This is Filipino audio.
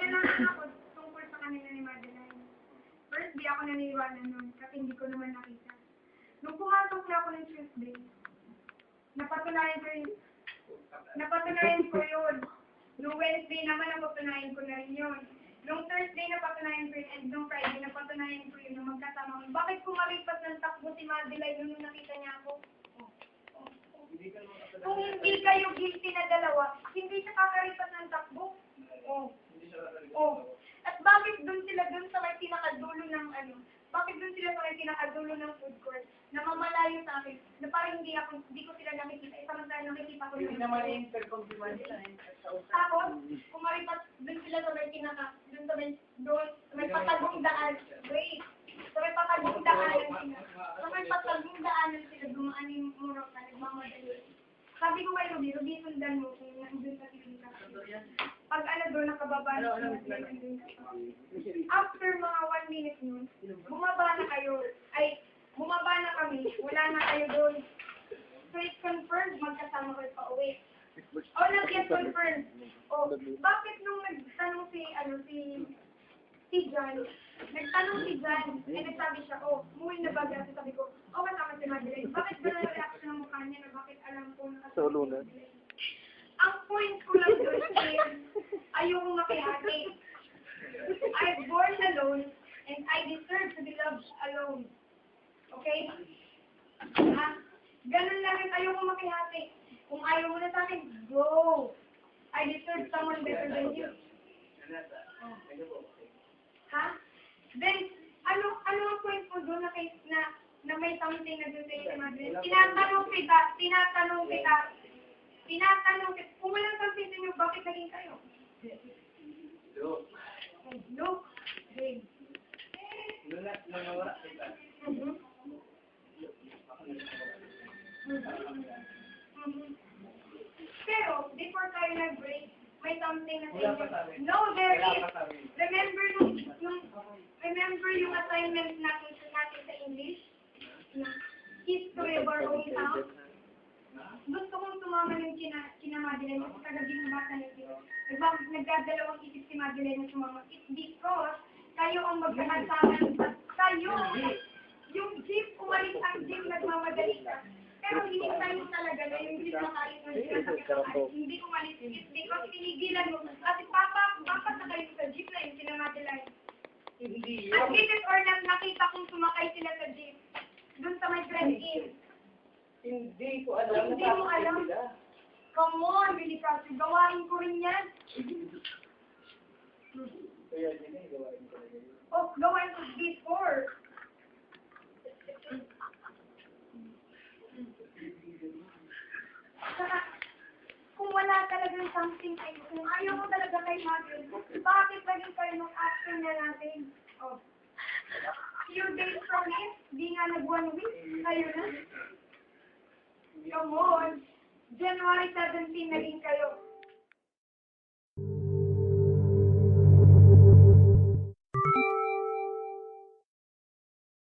nalaman ako tungkol sa kanila ni Madeline. First, di ako naniniwala nun kasi hindi ko naman nakita. Nung pumasok na ako ng Tuesday, napatunayan ko yun. Nung Wednesday naman, napatunayan ko na rin yun. Nung Thursday, napatunayan ko yun. And nung Friday, napatunayan ko yun na magkasama ko. Bakit kumaripas ng takbo si Madeline nung nakita niya ako? Kung hindi kayo guilty na dalawa, hindi siya kakaripas ng takbo. At bakit doon sila doon sa may pinakadulo ng bakit doon sila sa may pinakadulo ng food court na mamalayo sa akin, na parang hindi ko sila nakikita, samantala nakikita ko yun. Hindi naman yung interconfirmation sa Tapos, kumaripas doon sila sa may doon sa may patagong daan. Wait, sa may patagong daanan sila. Sa may patagong daanan sila, dumaan yung murok na nagmamadali. Sabi ko kay Ruby, sundan mo kung nandun sa titinta. Pag doon, nakababa na sila. After mga 1 minute nun, bumaba na kami, wala na kayo doon. So it's confirmed, magkasama kayo pa uwi. Nag-get confirmed. Bakit nung nagtanong si John, nagsabi siya, umuwi na ba? Kasi sabi ko, kasama si Madeline. Bakit ba na reaction ng mukha niya na bakit alam ko na kasama si Madeline? Ang point ko lang doon is, ayokong makihati. I'm born alone, and I deserve to be loved alone. Okay? Ha? Ganun lang rin, ayokong makihati. Kung ayaw mo na sa akin, go! I deserve someone better than you. Ha? Then, ano ang point mo doon na may something na doon sa Madeline? Tinatanong kita, kung walang something sa inyo, bakit naging kayo? Look. Hey. Pero, before tayo nag-break, may something na sa inyo. No, there is. Remember yung assignment natin sa English? History of our hometown? Gusto kong sumama yung kina Madeline kasi kagabing bata niyo. Nagdadalawang isip si Madeline na sumama. It's because kayo ang magkakasama. Kayo, yung jeep, umalis ang jeep, nagmamadali ka. Pero hinintay mo talaga na yung jeep makalis na siya. Hindi umalis. It's because pinigilan mo. Kasi papa na kayo sa jeep na yung kina Madeline. At this or not, nakita kong sumakay sila sa jeep. Doon sa may drive-in. Hindi ko alam. Hindi mo alam? Come on, Billy Castro. Gawain ko rin yan. Kaya hindi gawain ko rin. Gawain ko before. Saka, kung wala talagang something, kung ayaw mo talaga kay Madeline, bakit naging kayo ng action na natin? Few days from it, di nga nag-1 week, kayo na. Come on. January 17 naging kayo.